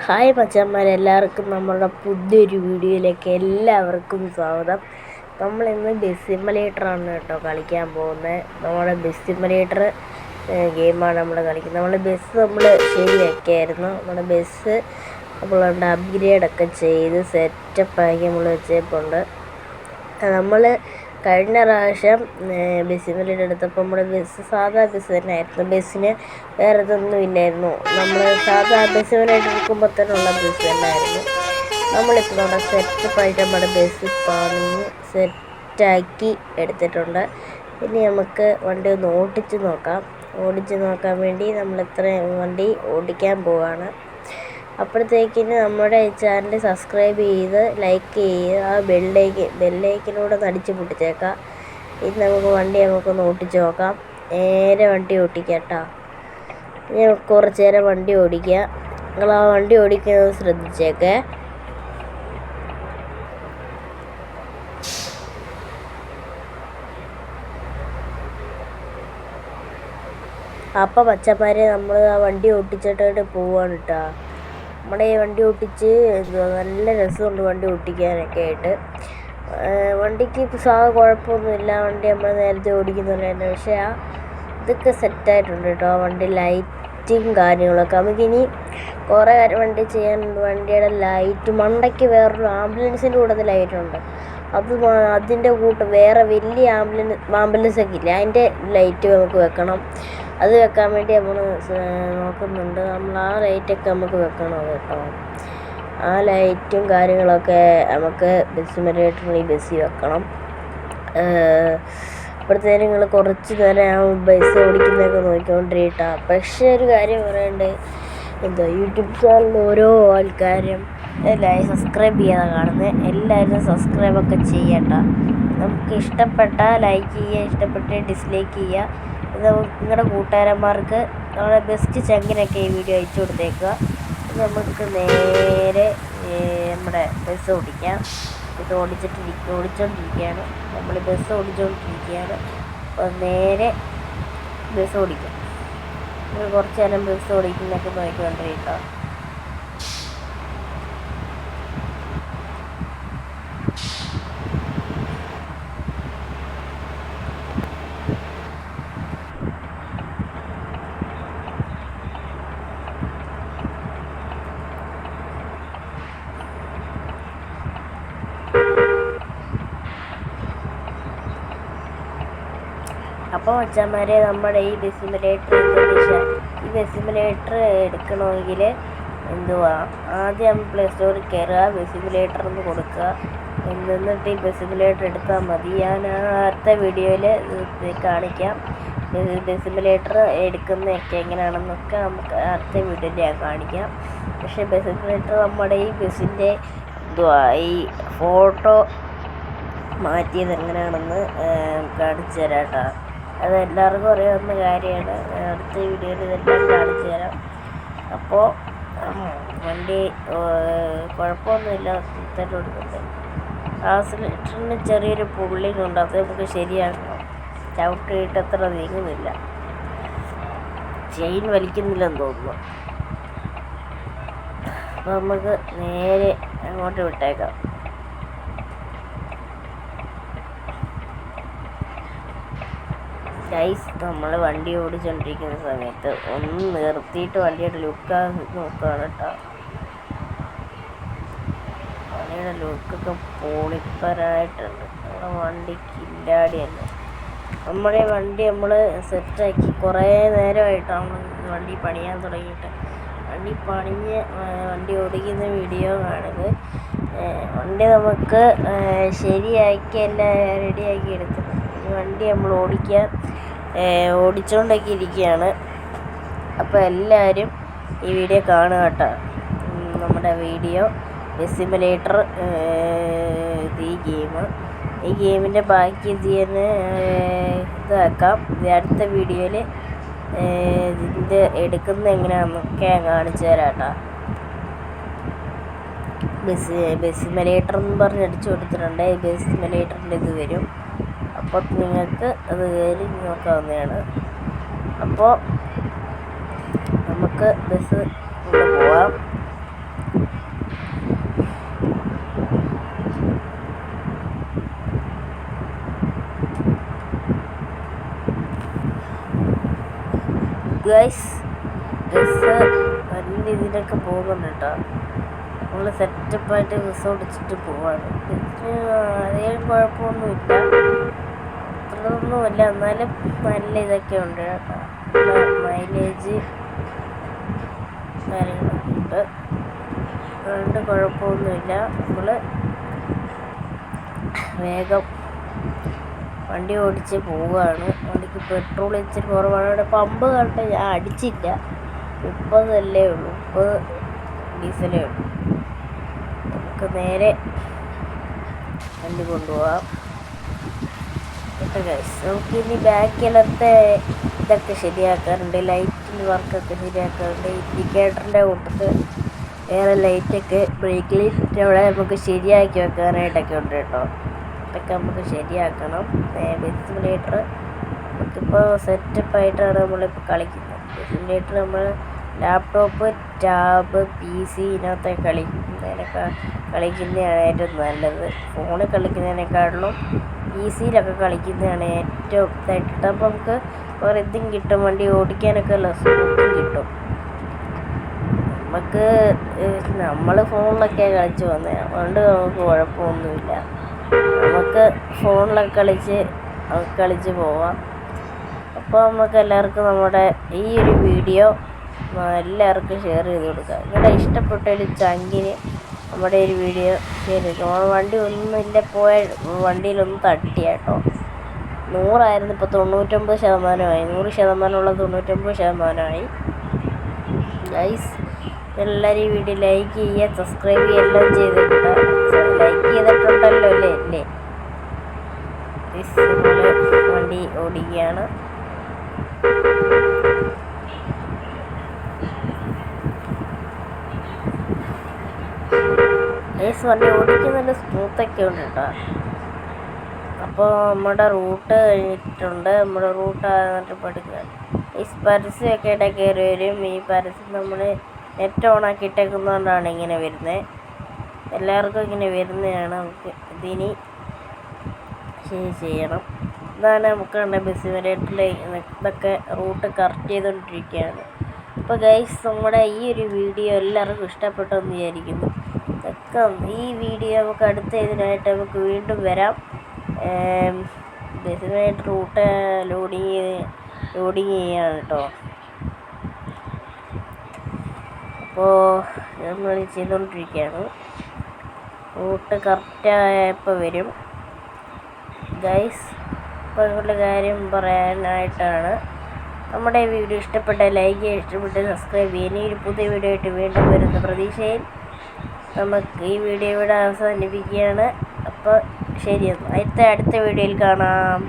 Hi മച്ചന്മാരെല്ലാവർക്കും നമ്മളുടെ പുതിയൊരു വീഡിയോയിലേക്ക് എല്ലാവർക്കും സ്വാഗതം. നമ്മളിന്ന് ബസ് സിമുലേറ്ററാണ് കേട്ടോ കളിക്കാൻ പോകുന്നത്. നമ്മുടെ ബസ് സിമുലേറ്റർ ഗെയിമാണ് നമ്മൾ കളിക്കുന്നത്. നമ്മൾ ശരിയാക്കിയായിരുന്നു. നമ്മുടെ ബസ് നമ്മളുണ്ട് അപ്ഗ്രേഡൊക്കെ ചെയ്ത് സെറ്റപ്പാക്കി നമ്മൾ വെച്ചേപ്പുണ്ട്. നമ്മൾ കഴിഞ്ഞ പ്രാവശ്യം ബസ് സിമുലേറ്റർ എടുത്തപ്പോൾ നമ്മുടെ ബസ് സാധാ ബസ് തന്നെ ആയിരുന്നു. ബസ്സിന് വേറെ ഇതൊന്നും ഇല്ലായിരുന്നു. നമ്മൾ സാധാ ബസ് സിമുലേറ്റർ എടുക്കുമ്പോൾ തന്നെ ഉള്ള ബസ് തന്നെയായിരുന്നു. നമ്മളിപ്പോൾ നമ്മുടെ സെറ്റപ്പായിട്ട് നമ്മുടെ ബസ് പണിഞ്ഞ് സെറ്റാക്കി എടുത്തിട്ടുണ്ട്. ഇനി നമുക്ക് വണ്ടി ഒന്ന് ഓടിച്ച് നോക്കാൻ വേണ്ടി നമ്മൾ ഇത്രയും വണ്ടി ഓടിക്കാൻ പോവുകയാണ്. അപ്പോഴത്തേക്കിന് നമ്മുടെ ചാനൽ സബ്സ്ക്രൈബ് ചെയ്ത് ലൈക്ക് ചെയ്യുക, ആ ബെല്ലൈക്കിനൂടെ അടിച്ച് പൊട്ടിച്ചേക്കാം. ഇനി നമുക്കൊന്ന് ഓടിച്ച് നോക്കാം. നേരെ വണ്ടി ഓടിക്കാം കേട്ടോ. ഇനി കുറച്ച് നേരം വണ്ടി ഓടിക്കുക. നിങ്ങൾ ആ വണ്ടി ഓടിക്കുന്നത് ശ്രദ്ധിച്ചേക്കേ. അപ്പം പച്ചപ്പാരെ നമ്മൾ ആ വണ്ടി ഓടിച്ചിട്ട് പോവാണ് കേട്ടോ. നമ്മുടെ ഈ വണ്ടി ഓടിച്ച് നല്ല രസമുണ്ട് വണ്ടി ഓടിക്കാനൊക്കെ ആയിട്ട്. വണ്ടിക്ക് കുഴപ്പമൊന്നുമില്ല. വണ്ടി നമ്മൾ നേരത്തെ ഓടിക്കുന്നില്ല തന്നെ. പക്ഷേ ഇതൊക്കെ സെറ്റായിട്ടുണ്ട് കേട്ടോ. വണ്ടി ലൈറ്റും കാര്യങ്ങളൊക്കെ നമുക്കിനി കുറേ വണ്ടി ചെയ്യാനുണ്ട്. വണ്ടിയുടെ ലൈറ്റ് മണ്ടയ്ക്ക് വേറൊരു ആംബുലൻസിൻ്റെ കൂടെ ലൈറ്റുണ്ട്. അതിൻ്റെ കൂട്ട് വേറെ വലിയ ആംബുലൻസൊക്കെ ഇല്ല, അതിൻ്റെ ലൈറ്റ് നമുക്ക് വെക്കണം. അത് വെക്കാൻ വേണ്ടി നമ്മൾ നോക്കുന്നുണ്ട്. നമ്മൾ ആ ലൈറ്റൊക്കെ നമുക്ക് വെക്കണം കേട്ടോ. ആ ലൈറ്റും കാര്യങ്ങളൊക്കെ നമുക്ക് ബസ് സിമുലേറ്ററിൽ ബസ്സിൽ വെക്കണം. അപ്പോഴത്തേനും നിങ്ങൾ കുറച്ച് നേരം ബസ് ഓടിക്കുന്നതൊക്കെ നോക്കിക്കൊണ്ടിരിക്കുക. പക്ഷേ ഒരു കാര്യം പറയണ്ടേ, യൂട്യൂബ് ചാനലിൽ ഓരോ ആൾക്കാരും എല്ലാവരും സബ്സ്ക്രൈബ് ചെയ്യാതെ കാണുന്നത്. എല്ലാവരും സബ്സ്ക്രൈബൊക്കെ ചെയ്യട്ടോ. നമുക്ക് ഇഷ്ടപ്പെട്ട ലൈക്ക് ചെയ്യുക, ഇഷ്ടപ്പെട്ട ഡിസ്ലൈക്ക് ചെയ്യുക. നിങ്ങളുടെ കൂട്ടുകാരന്മാർക്ക് നമ്മുടെ ബെസ്റ്റ് ചങ്കിനൊക്കെ ഈ വീഡിയോ അയച്ചു കൊടുത്തേക്കുക. നമുക്ക് നേരെ നമ്മുടെ ബസ് ഓടിക്കാം. ഇത് ഓടിച്ചുകൊണ്ടിരിക്കുകയാണ്. നമ്മൾ ബസ് ഓടിച്ചുകൊണ്ടിരിക്കുകയാണ്. അപ്പോൾ നേരെ ബസ് ഓടിക്കാം. കുറച്ച് നേരം ബസ് ഓടിക്കുന്നതൊക്കെ നോക്കിക്കൊണ്ടിരിക്കുക. അപ്പോൾ മച്ചന്മാരെ, നമ്മുടെ ഈ ബസ് സിമുലേറ്റർ എടുക്കണമെങ്കിൽ ആദ്യം പ്ലേ സ്റ്റോറിൽ കയറുക, ബസ് സിമുലേറ്റർ എന്ന് കൊടുക്കുക. എന്നിട്ട് ഈ ബസ് സിമുലേറ്റർ എടുത്താൽ മതി. ഞാൻ അടുത്ത വീഡിയോയിൽ കാണിക്കാം. ബസ് സിമുലേറ്റർ എടുക്കുന്നതൊക്കെ എങ്ങനെയാണെന്നൊക്കെ നമുക്ക് അടുത്ത വീഡിയോയിൽ ഞാൻ കാണിക്കാം. പക്ഷേ ബസ് സിമുലേറ്റർ നമ്മുടെ ഈ ബസ്സിൻ്റെ ഈ ഫോട്ടോ മാറ്റിയത് എങ്ങനെയാണെന്ന് കാണിച്ചു തരാം കേട്ടോ. അത് എല്ലാവർക്കും അറിയാവുന്ന കാര്യമാണ്. അടുത്ത വീഡിയോയിൽ ഇതെല്ലാം കാണിച്ചു തരാം. അപ്പോൾ വണ്ടി കുഴപ്പമൊന്നുമില്ല, തന്നെ കൊടുക്കുന്നുണ്ട്. ആക്സിലേറ്ററിന് ചെറിയൊരു പുള്ളിങ് ഉണ്ട്, അത് നമുക്ക് ശരിയാക്കണം. ചവിട്ടിയിട്ട് അത്ര നീങ്ങുന്നില്ല, ചെയിൻ വലിക്കുന്നില്ലെന്ന് തോന്നുന്നു. അപ്പോൾ നമുക്ക് നേരെ അങ്ങോട്ട് വിട്ടേക്കാം. ഗൈസ്, നമ്മൾ വണ്ടി ഓടിച്ചുകൊണ്ടിരിക്കുന്ന സമയത്ത് ഒന്ന് നിർത്തിയിട്ട് വണ്ടിയുടെ ലുക്ക് നോക്കുകയാണ് കേട്ടോ. വണ്ടിയുടെ ലുക്കൊക്കെ പൊളിപ്പരായിട്ടുണ്ട്. നമ്മുടെ വണ്ടി കില്ലാടി തന്നെ. നമ്മുടെ വണ്ടി നമ്മൾ സെറ്റാക്കി കുറേ നേരമായിട്ടാണ് വണ്ടി പണിയാൻ തുടങ്ങിയിട്ട്. വണ്ടി പണിഞ്ഞ് വണ്ടി ഓടിക്കുന്ന വീഡിയോ കാണുന്നത്. വണ്ടി നമുക്ക് ശരിയാക്കി എല്ലാം റെഡിയാക്കി എടുത്തിട്ടുണ്ട്. വണ്ടി നമ്മൾ ഓടിച്ചുകൊണ്ടൊക്കെ ഇരിക്കുകയാണ്. അപ്പോൾ എല്ലാവരും ഈ വീഡിയോ കാണുക കേട്ടോ. നമ്മുടെ വീഡിയോ ബസ് സിമുലേറ്റർ, ഈ ഗെയിമിൻ്റെ ബാക്കി ഇതാക്കാം. അടുത്ത വീഡിയോയിൽ ഇത് എടുക്കുന്നത് എങ്ങനെയാണെന്നൊക്കെ ഞാൻ കാണിച്ചു തരാം കേട്ടോ. ബസ് സിമുലേറ്റർ എന്ന് പറഞ്ഞ് അടിച്ചു കൊടുത്തിട്ടുണ്ട്. ഈ ബസ് സിമുലേറ്ററിൻ്റെ ഇത് വരും. അപ്പോൾ നിങ്ങൾക്ക് അത് കയറി നോക്കാവുന്നതാണ്. അപ്പോൾ നമുക്ക് ബസ് പോവാം. ഗൈസ് ബസ് നല്ല രീതിയിലൊക്കെ പോകുന്നുണ്ട് കേട്ടോ. നമ്മൾ സെറ്റപ്പായിട്ട് ബസ് ഓടിച്ചിട്ട് പോവാണ്. അതേ കുഴപ്പമൊന്നുമില്ല, അത്രയൊന്നുമില്ല, എന്നാലും നല്ല ഇതൊക്കെ ഉണ്ട് കേട്ടോ. മൈലേജ് കാര്യങ്ങളൊക്കെ ഉണ്ട്, അതുകൊണ്ട് കുഴപ്പമൊന്നുമില്ല. നമ്മൾ വേഗം വണ്ടി ഓടിച്ച് പോവുകയാണ്. വണ്ടിക്ക് പെട്രോൾ ഇച്ചിരി കുറവാണ്. അവിടെ പമ്പ് കണ്ട് ഞാൻ അടിച്ചില്ല, 30 ഉള്ളൂ, 30 ഡീസലേ ഉള്ളൂ. നമുക്ക് നേരെ വണ്ടി കൊണ്ടുപോകാം കേട്ടോ ഗൈസ്. നമുക്കിനി ബാക്കിലത്തെ ഇതൊക്കെ ശരിയാക്കാറുണ്ട്, ലൈറ്റിൽ വർക്കൊക്കെ ശരിയാക്കാറുണ്ട്. ഇൻഡിക്കേറ്ററിൻ്റെ കൂട്ടത്ത് വേറെ ലൈറ്റൊക്കെ ബ്രേക്ക് ലൈറ്റ് അവിടെ നമുക്ക് ശരിയാക്കി വെക്കാനായിട്ടൊക്കെ ഉണ്ട് കേട്ടോ. ഇതൊക്കെ നമുക്ക് ശരിയാക്കണം. ബസ് സിമുലേറ്റർ നമുക്കിപ്പോൾ സെറ്റപ്പായിട്ടാണ് നമ്മളിപ്പോൾ കളിക്കുന്നത്. ബസ് സിമുലേറ്റർ നമ്മൾ ലാപ്ടോപ്പ്, ടാബ്, PC ഇതിനകത്തൊക്കെ കളിക്കുന്നതാണ് ഏറ്റവും നല്ലത്. ഫോണിൽ കളിക്കുന്നതിനേക്കാളും PC-യിലൊക്കെ കളിക്കുന്നതാണ് ഏറ്റവും ഇതായിട്ട്. അപ്പോൾ നമുക്ക് വേറെ ഇതും കിട്ടും, വണ്ടി ഓടിക്കാനൊക്കെ ഉള്ള സ്മൂത്തും കിട്ടും. നമ്മൾ ഫോണിലൊക്കെ കളിച്ച് വന്നത്, അതുകൊണ്ട് നമുക്ക് കുഴപ്പമൊന്നുമില്ല. നമുക്ക് ഫോണിലൊക്കെ കളിച്ച് പോവാം. അപ്പോൾ നമുക്ക് എല്ലാവർക്കും നമ്മുടെ ഈ ഒരു വീഡിയോ എല്ലാവർക്കും ഷെയർ ചെയ്ത് കൊടുക്കുക. നിങ്ങളുടെ ഇഷ്ടപ്പെട്ട ഒരു ചങ്കിന് നമ്മുടെ ഒരു വീഡിയോ ഷെയർ ചെയ്തു. നമ്മുടെ വണ്ടി ഒന്നുമില്ല, വണ്ടിയിലൊന്നും തട്ടിയാട്ടോ. 100 ഇപ്പോൾ 99%, 100% 99%. ഗൈസ് എല്ലാവരും ഈ വീഡിയോ ലൈക്ക് ചെയ്യുക, സബ്സ്ക്രൈബ് ചെയ്യുക, എല്ലാം ചെയ്തിട്ട് ലൈക്ക് ചെയ്തിട്ടുണ്ടല്ലോ അല്ലേ. നമ്മൾ വണ്ടി ഓടിക്കുകയാണ്. വണ്ടി ഓടിക്കുന്നതിൻ്റെ സ്മൂത്തൊക്കെ ഉണ്ട് കേട്ടോ. അപ്പോൾ നമ്മുടെ റൂട്ട് കഴിഞ്ഞിട്ടുണ്ട്. നമ്മുടെ റൂട്ട് എന്നിട്ട് പഠിക്കുക. ഈ പരസ്യമൊക്കെ ഇടയിൽ കയറി വരും. ഈ പരസ്യം നമ്മൾ നെറ്റ് ഓണാക്കിയിട്ടേക്കുന്നതുകൊണ്ടാണ് ഇങ്ങനെ വരുന്നത്. എല്ലാവർക്കും ഇങ്ങനെ വരുന്നതാണ്. നമുക്ക് ഇതിനി ചെയ്യണം. ഇതാണ് നമുക്ക് കണ്ട ബസ് സിമുലേറ്ററിൽ ഇതൊക്കെ റൂട്ട് കറക്റ്റ് ചെയ്തുകൊണ്ടിരിക്കുകയാണ്. അപ്പോൾ ഗൈസ് നമ്മുടെ ഈ ഒരു വീഡിയോ എല്ലാവർക്കും ഇഷ്ടപ്പെട്ടെന്ന് വിചാരിക്കുന്നു. ഈ വീഡിയോ നമുക്ക് അടുത്ത ഇതിനായിട്ട് നമുക്ക് വീണ്ടും വരാം. ബസ് സിമുലേറ്റർ റൂട്ട് ലോഡിങ് ചെയ്യാണ് കേട്ടോ. അപ്പോൾ നമ്മൾ ചെയ്തുകൊണ്ടിരിക്കുകയാണ്. റൂട്ട് കറക്റ്റായപ്പോൾ വരും ഗൈസ്. അപ്പോൾ അതുകൊണ്ട് കാര്യം പറയാനായിട്ടാണ്. നമ്മുടെ ഈ വീഡിയോ ഇഷ്ടപ്പെട്ട ലൈക്ക് ചെയ്യുക, ഇഷ്ടപ്പെട്ട് സബ്സ്ക്രൈബ് ചെയ്യുക. ഇനി ഒരു പുതിയ വീഡിയോ ആയിട്ട് വീണ്ടും വരുന്ന പ്രതീക്ഷയിൽ നമുക്ക് ഈ വീഡിയോ ഇവിടെ അവസാനിപ്പിക്കുകയാണ്. അപ്പോൾ ശരി, അടുത്ത വീഡിയോയിൽ കാണാം.